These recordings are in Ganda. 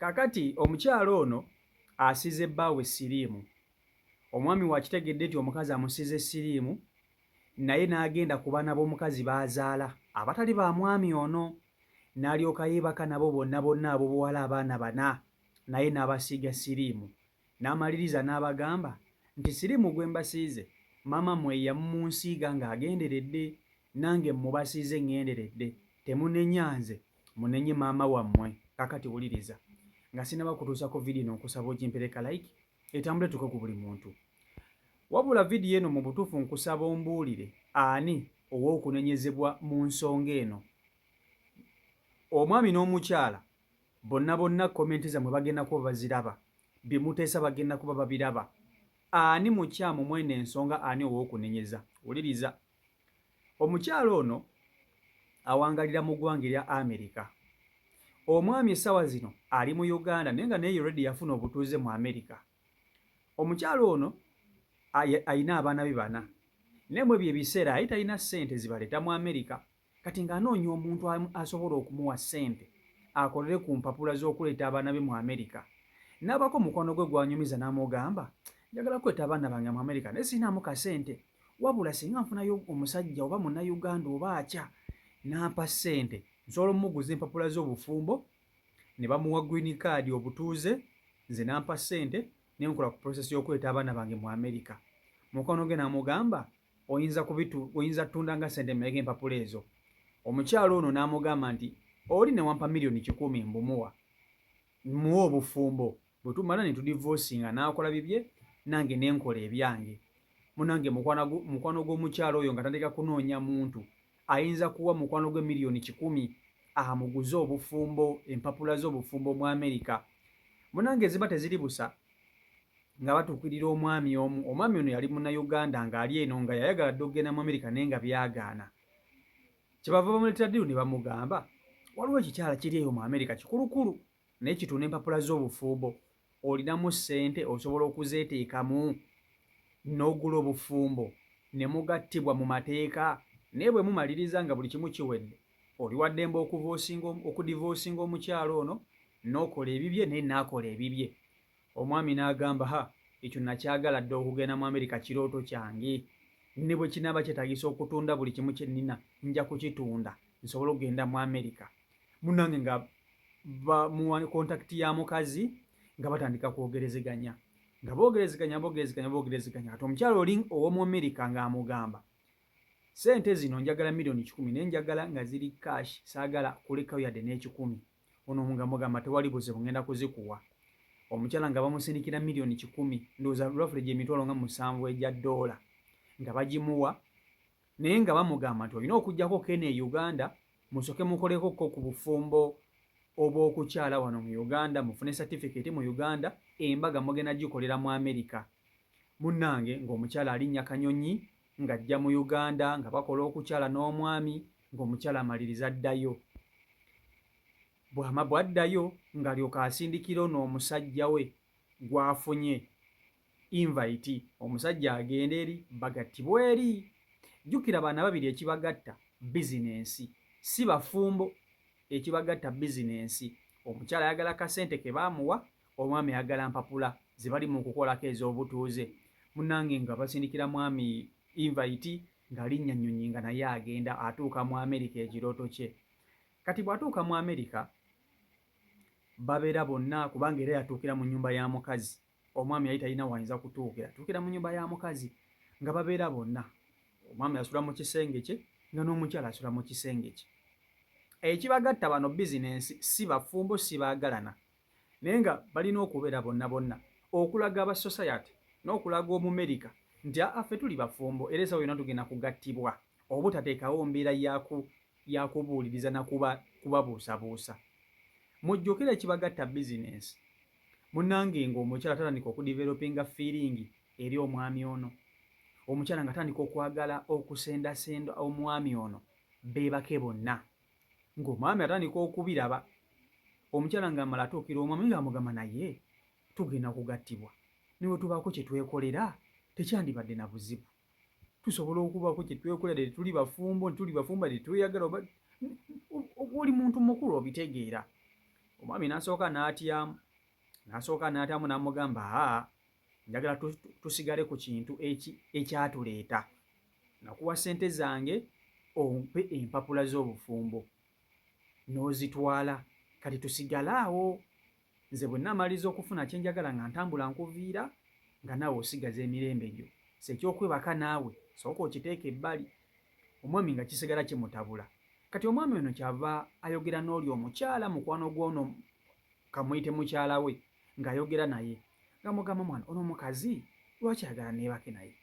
Kakati omukyalo ono asize bbaawe siriimu. Omwami wakitegedde nti omukazi amusize siriimu, naye n'agenda ku baana b'omukazi b'azaala abatali ba mwami ono, n'alyoka yeebaka nabo bonna abo bawala abaana 4, naye n'abasiiga siriimu. N'amaliriza n'abagamba nti siriimu gwe mbasiize maama mmwe yamunsiiga ng'agenderedde, nange mubasiize ŋŋenderedde, temunenyanze munenye maama wammwe. Kakati wuliriza, nga sinaba kutuusa ku vidiyo eno nkusaba okimpereka like etambule tuke ku buli muntu. Wabula vidiyo eno mu butuufu nkusaba ombuulire ani ow'okunenyezebwa mu nsonga eno. Omwami n'omukyala bonna komenti zammwe bagenda kuba baziraba, bye muteesa bagenda kuba babiraba. Ani mukyamu mwene ensonga, ani ow'okunenyeza? Wuliriza, omukyala ono awangalira mu ggwanga erya Amerika. Omwami essaawa zino ali mu Uganda naye nga naye already yafuna obutuuze mu Amerika. Omukyala ono ayina abaana be 4, naye mu ebyo ebiseera yali talina ssente zibaleeta mu Amerika. Kati ng'anoonya omuntu asobola okumuwa ssente akolere ku mpapula z'okuleeta abaana be mu Amerika. N'abako omukono gwe gwanyumiza n'amugamba, njagala kuleeta abaana bange mu Amerika naye siinaamu kasente, wabula singa nfunayo omusajja oba munnayuganda oba atya n'ampa ssente nsobola omuguza empapula z'obufumbo, ne bamuwa green card obutuuze, nze n'ampa ssente ne nkola ku process y'okuleeta abaana bange mu Amerika. Mukono gwe n'amugamba, oyinza ttunda nga ssente mmeka empapula ezo? Omukyalo ono n'amugamba nti oli ne wampa miliyoni 10 mbumuwa, muwa obufumbo, bwe tumala ne tudivoosinga n'akola bibye nange ne nkola ebyange. Munange mukwano gw'omukyalo oyo nga tandika kunoonya muntu ayinza kuwa mukwano gwe miliyoni 10 amuguze obufumbo, empapula z'obufumbo mu Amerika. Munange ziba teziri busa nga batuukirira omwami omu. Omwami ono yali munnayuganda ng'ali eno nga yayagala dde okugenda mu Amerika naye nga byagaana. Kyebava bamuleetera ddiru ne bamugamba, waliwo ekikyala kiri eyo mu Amerika kikulukulu naye kitunda empapula z'obufumbo, olinamu ssente osobola okuzeeteekamu n'ogula obufumbo ne mugattibwa mu mateeka. Naye bwe mumaliriza nga buli kimu kiwedde, oli wa ddembe okudivoosinga omukyalo ono n'okola ebibye naye n'akola ebibye. Omwami n'agamba, ekyo nakyagala dde okugenda mu Amerika, kirooto kyange, ne bwe kinaaba kyetaagisa okutunda buli kimu kye nnina nja kukitunda nsobole okugenda mu Amerika. Munnange nga bamuwa kontakiti ya mukazi nga batandika kwogerezeganya, nga boogerezeganya. Ati omukyalo oli ow'omu Amerika ng'amugamba, ssente zino njagala miliyoni 10 naye njagala nga ziri cash, saagala kulekayo yadde n'ekikumi. Ono nga mugamba tewali buzibu ngenda kuzikuwa. Omukyala nga bamusindikira miliyoni 10, ndowooza roughly gy'emitwalo nga 7 egya $, nga bagimuwa naye nga bamugamba nti olina okuggyako kene e Uganda musooke mukoleko ko ku bufumbo obw'okukyala wano mu Uganda, mufune certificate mu Uganda, embaga mugenda gikolera mu Amerika. Munnange ng'omukyala alinnya Kanyonyi ng'ajja mu Uganda nga bakola okukyala n'omwami, ng'omukyala amaliriza addayo. Bw'addayo ng'alyoka asindikira ono omusajja we gw'afunye invite, omusajja agenda eri bagattibwa eri. Jjukira abaana babiri ekibagatta bizinensi, si bafumbo, ekibagatta bizinensi. Omukyala ayagala kasente ke baamuwa, omwami ayagala mpapula ze bali mu kukolako ez'obutuuze. Munnange nga basindikira mwami invite ng'alinnya Nnyonyi nga naye agenda atuuka mu Amerika ekirooto kye. Kati bw'atuuka mu Amerika babeera bonna, kubanga era yatuukira mu nnyumba ya mukazi. Omwami yali talina wayinza kutuukira, atuukira mu nnyumba ya mukazi nga babeera bonna. Omwami asula mu kisenge kye nga n'omukyala asula mu kisenge kye. Ekibagatta bano bizinensi, si bafumbo, si baagalana, naye nga balina okubeera bonna okulaga aba society n'okulaga Omumerika nti ffe tuli bafumbo era esaawa yonna tugenda kugattibwa, obutateekawo mbeera yakubuuliriza na kubabuusabuusa. Mujjukire ekibagatta bizinensi. Munnange ng'omukyala tatandika okudivelopinga feeling eri omwami ono, omukyala nga tandika okwagala okusendasenda omwami ono beebake bonna, ng'omwami atandika okubiraba. Omukyala ng'amala atuukira omwami ng'amugamba naye tugenda kugattibwa, ne bwe tubaako kye twekolera tekyandibadde na buzibu, tusobola okubaako kye twekolera, tuli bafumbo, tuli bafumba, tweyagala. Oli muntu mukulu obitegeera. Omwami n'asooka n'atyamu n'amugamba njagala tusigale ku kintu ekyatuleeta. Nakuwa ssente zange ompe empapula z'obufumbo n'ozitwala kati tusigale awo. Nze bwe nnaamaliza okufuna kye njagala nga ntambula nkuviira nga naawe osigaza emirembe gyo. Sekyokwebaka naawe sooka okiteeka ebbali. Omwami nga kisigala kimutabula. Kati omwami ono kyava ayogera n'oli omukyala mukwano gw'ono kamuyite mukyala we ng'ayogera naye ng'amugamba mwana ono omukazi lwaki ayagala neebake naye?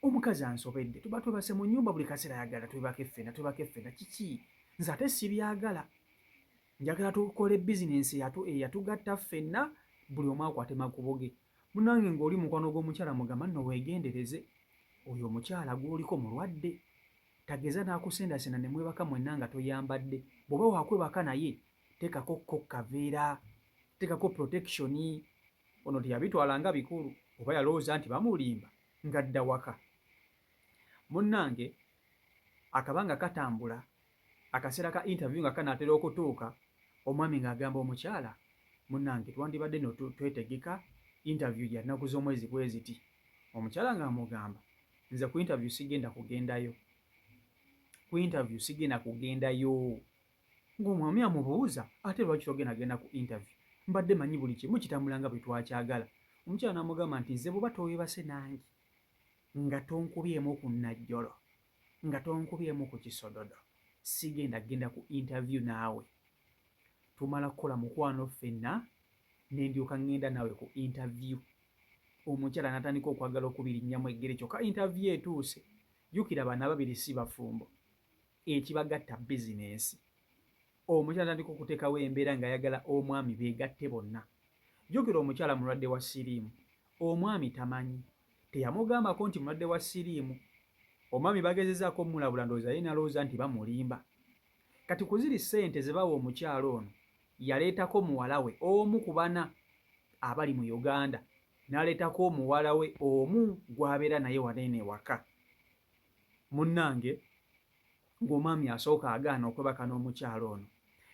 Omukazi ansobedde tuba twebase mu nnyumba buli kaseera ayagala twebake ffenna kiki? Nze ate sibyagala. Njagala tukole bizinensi eyatugatta ffenna buli omu akwate makubo ge. Munnange ng'oli mukwano gw'omukyala mugamba nno weegendereze. Oyo omukyala gw'oliko mulwadde. Tageza n'akusendasenda ne mwebaka mwenna nga toyambadde. Bw'oba waakwebaka naye teekako kaveera, teekako protection. Ono teyabitwala nga bikulu oba yalowooza nti bamulimba ng'adda waka. Munnange akabanga katambula, akaseera ka interview nga kanaatera okutuuka, omwami ng'agamba omukyala, munnange twandibadde no twetegeka interview ya nnaku z'omwezi bwe ziti. Omukyala ng'amugamba nze ku interview sigenda kugendayo. Ng'omwami amubuuza ate lwaki togendagenda ku interview? Mbadde manyi buli kimu kitambulanga bwe twakyagala. Omukyala n'amugamba nti nze bw'oba toweebase nange nga tonkubyemu ku nnajjolo, nga tonkubyemu ku kisododo, sigenda ku interview naawe. Tumala kukola mukwano ffenna ne ndyoka ŋŋenda naawe ku interview. Omukyala n'atandika okwagala okubirinnyamu eggere kyokka interview etuuse. Jjukira bano ababiri si bafumbo, ekibagatta bizinensi. Omukyala n'atandika okuteekawo embeera ng'ayagala omwami beegatte bonna. Jjukira omukyala mulwadde wa siriimu, omwami tamanyi, teyamugambako nti mulwadde wa siriimu. Omwami bagezezaako omulabula ndowooza ye nalowooza nti bamulimba. Kati ku ziri ssente ze bawa omukyala ono yaleetako muwala we omu ku bana abali mu Uganda, n'aleetako omuwala we omu gw'abeera naye waneene waka. Munnange ng'omwami asooka agaana okwebaka n'omukyala ono.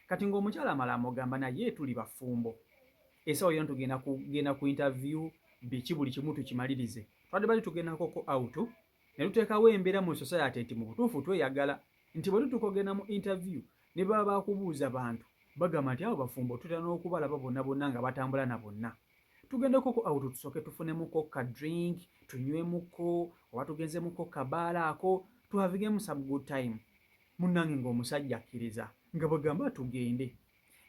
Kati ng'omukyala amala amugamba naye tuli bafumbo. Essaawa yonna tugenda kugenda ku interview, biki buli kimu tukimalirize. Twadde bali tugendako ko out ne tuteekawo embeera mu society nti mu butuufu tweyagala, nti bwe tutuuka ogenda mu interview ne baba bakubuuza bantu bagamba nti abo bafumbo tutera n'okubalaba bonna nga batambula na bonna. Tugendeko ko out tusooke tufunemuko ka drink, tunywemuko, oba tugenzemuko kabaala ako, to having some good time. Munnange ng'omusajja akkiriza nga bagamba tugende,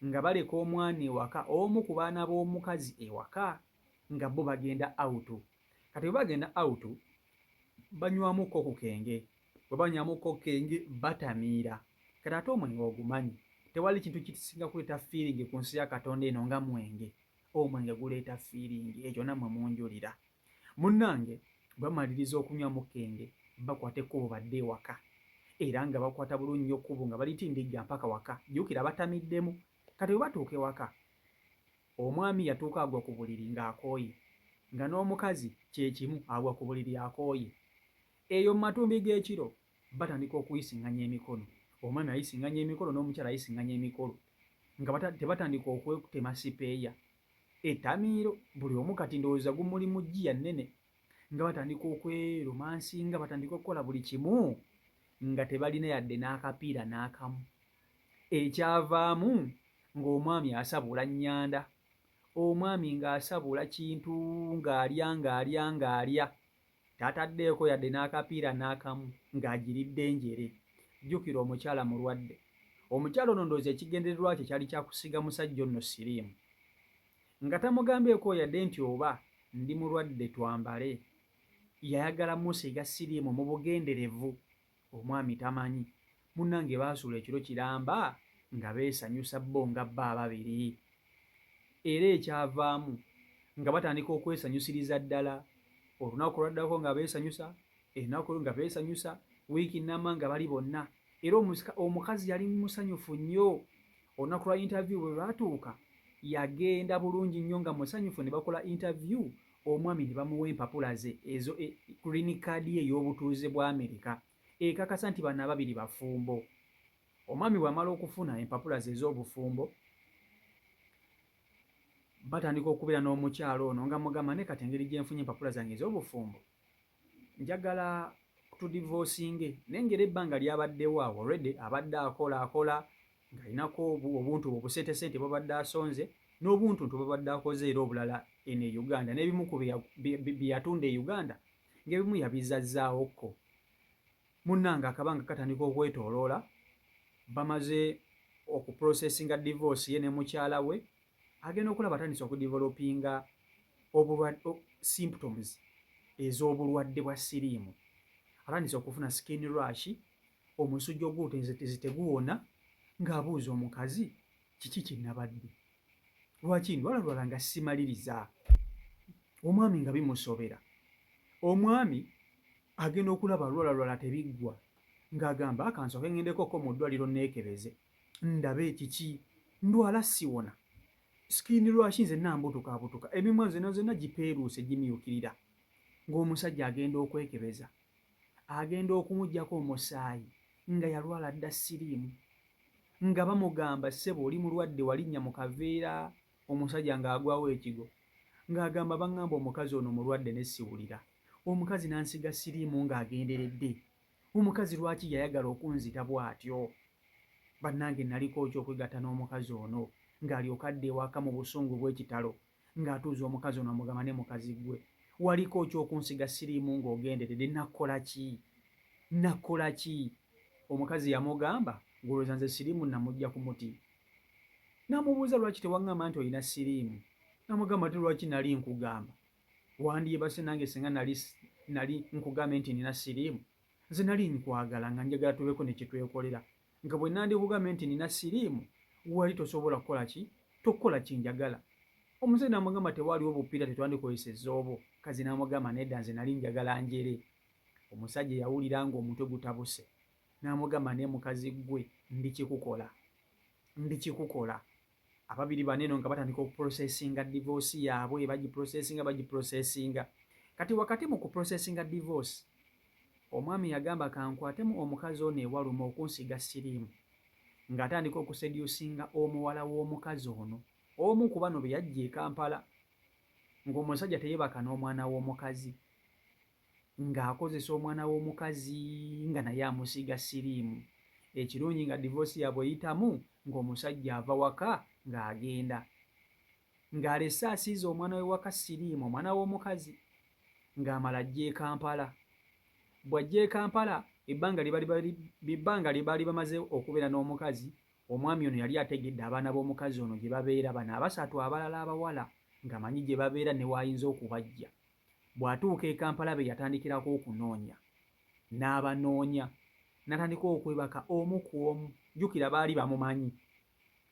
nga baleka omwana ewaka, omu ku baana b'omukazi ewaka, nga bo bagenda out. Kati bwe bagenda out banywamuko ku kenge, bwe banywamuko ku kenge batamiira. Kati ate omwenge ogumanyi, tewali kintu kisinga kuleeta feeling ku nsi ya Katonda eno nga mwenge. Omwenge guleeta feeling, ekyo nammwe munjulira. Munnange bamaliriza okunywa mu kenge bakwate ekkubo badde ewaka, era nga bakwata bulungi nnyo ekkubo nga balitindijja mpaka waka. Jjukira batamiddemu. Kati bwe batuuka ewaka, omwami yatuuka agwa ku buliri ng'akooye, nga n'omukazi kye kimu agwa ku buliri akooye. Eyo mu matumbi g'ekiro batandika okuyisinganya emikono. Omwami ayisinganya emikono n'omukyala ayisinganya emikono, nga tebatandika okwetema sipeeya. Ettamiiro buli omu kati ndowooza gumuli mu jjiya nnene, nga batandika okweromansinga, batandika okukola buli kimu nga tebalina yadde n'akapiira n'akamu. Ekyavaamu ng'omwami asabula nnyanda, omwami ng'asabula kintu ng'alya, tataddeeko yadde n'akapiira n'akamu ng'agiridde enjere. Jjukira omukyala mulwadde. Omukyala ono ndowooza ekigendererwa kye kyali kyakusiga musajja ono siriimu, nga tamugambyeko yadde nti oba ndi mulwadde twambale. Yayagala musiiga siriimu mu bugenderevu. Omwami tamanyi. Munnange baasuula ekiro kiramba nga beesanyusa bo nga bba ababiri. Era ekyavaamu nga batandika okwesanyusiriza ddala. Olunaku lwaddako nga beesanyusa, ennaku nga beesanyusa, wiiki nnamba nga bali bonna. Era omukazi yali musanyufu nnyo. Olunaku lwa interview bwe lwatuuka yagenda bulungi nnyo nga musanyufu, ne bakola interview. Omwami ne bamuwa empapula ze ezo green card ye ey'obutuuze bwa Amerika ekakasa nti bano ababiri bafumbo. Omwami bw'amala okufuna empapula ze ez'obufumbo batandika okubeera n'omukyalo ono nga mugamba ne kati engeri gye nfunye empapula zange ez'obufumbo njagala tudivoosinge naye ngeri ebbanga lyabaddewo awo already abadde akola ng'alinako obuntu obuseetesente bwabadde asonze n'obuntu bwabadde akoze era obulala eno e Uganda n'ebimu ku bye yatunda e Uganda ng'ebimu yabizazzaawokko. Munnange akabanga katandika okwetooloola bamaze okuprocessinga divorce ye ne mukyala we agenda okulaba atandise okudevelopinga symptoms ez'obulwadde bwa siriimu. Atandise okufuna skin rash, omusujja ogutenzitezi teguwona, ng'abuuza omukazi kiki kinnabadde, lwaki ndwala nga simaliriza. Omwami nga bimusobera, omwami agenda okulaba lwala tebiggwa ng'agamba akansooke ŋŋendekoko mu ddwaliro neekebeze ndabe kiki, ndwala siwona, skin rash nze nambutukabutuka, emimwa zonna gipeeruuse gimyukirira. Ng'omusajja agenda okwekebeza, agenda okumuggyako omusaayi nga yalwala dda siriimu, nga bamugamba ssebo oli mulwadde walinnya mu kaveera, omusajja ng'agwawo ekigo ng'agamba baŋŋamba omukazi ono mulwadde ne siwulira. Omukazi n'ansiga siriimu ng'agenderedde. Omukazi lwaki yayagala okunzita bw'atyo? Bannange naliko ki okwegatta n'omukazi ono ng'alyoka adda ewaka mu busungu bw'ekitalo ng'atuuza omukazi ono amugamba ne mukazi gwe waliko ki okunsiga siriimu ng'ogenderedde, nakola ki? Omukazi yamugamba ng'olowooza nze siriimu namugja ku muti. N'amubuuza lwaki tewaŋŋamba nti olina siriimu? N'amugamba ti lwaki nali nkugamba, wandyebase nange singa nali nkugambe nti nina siriimu, nze nali nkwagala nga njagala tubeko ne kyetwekolera, nga bwe nandikugambe nti nina siriimu wali tosobola kukola ki, tokola kinjagala. Omusajja n'amugamba tewaaliwo bupiira tetwandikozesa ezzoobo. Kazi n'amugamba nedda nze nali njagala njere. Omusajja yawulira ng'omutwe gutabuse n'amugamba ne mukazi gwe ndikikukola. Ababiri baneno nga batandika okuprocessinga divorce yaabwe, bagiprocessinga. Kati wakati mu kuprocessinga divorce, omwami yagamba kankwatemu omukazi ono ewaluma okunsiga siriimu, ng'atandika okusedyusinga omuwala w'omukazi ono. Omu ku bano be yajja e Kampala, ng'omusajja teyeebaka n'omwana w'omukazi, ng'akozesa omwana w'omukazi nga naye amusiga siriimu. Ekirungi nga divorce yaabwe eyitamu ng'omusajja ava waka ng'agenda, ng'alese asiize omwana we waka siriimu, omwana w'omukazi, ng'amala ajja e Kampala. Bw'ajja e Kampala ebbanga lye baali bamaze okubeera n'omukazi, omwami ono yali ategedde abaana b'omukazi ono gye babeera, bano abasatu abalala abawala ng'amanyi gye babeera ne waayinza okubajja. Bw'atuuka e Kampala be yatandikirako okunoonya, n'abanoonya, n'atandika okwebaka omu ku omu. Jjukira baali bamumanyi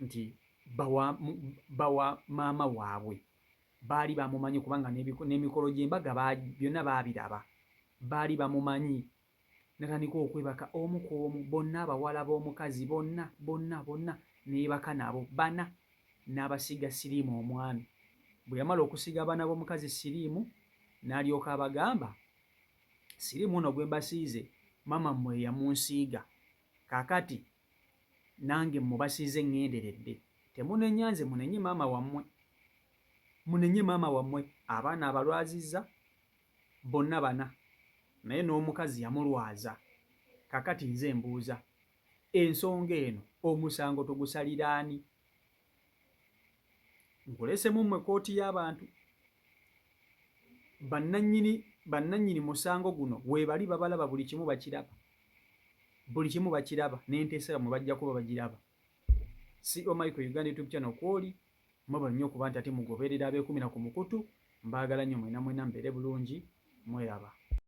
nti bawa maama waabwe, baali bamumanyi kubanga n'emikolo gy'embaga byonna baabiraba, baali bamumanyi. N'atandika okwebaka omu ku omu, bonna abawala b'omukazi bonna neebaka nabo bana, n'abasiga siriimu omwami. Bwe yamala okusiga abaana b'omukazi siriimu, n'alyoka abagamba, siriimu ono gwe mbasiize maama mmwe yamunsiiga, kaakati nange mubasiize ŋŋenderedde, temunenyanze munenye maama wammwe. Abaana abalwazizza bonna bana, naye n'omukazi yamulwaza. Kaakati nze mbuuza, ensonga eno omusango tugusalira ani? Nkulesemu mmwe kooti y'abantu, bannannyini musango guno weebali babalaba, buli kimu bakiraba, n'enteesa mwe bajja kuba bagiraba. CEO Michael Uganda YouTube channel kwoli, mwebale nnyo okuba nti ate mugoberera ab'ekumi na ku mukutu. Mbaagala nnyo mwena mbeere bulungi, mweraba.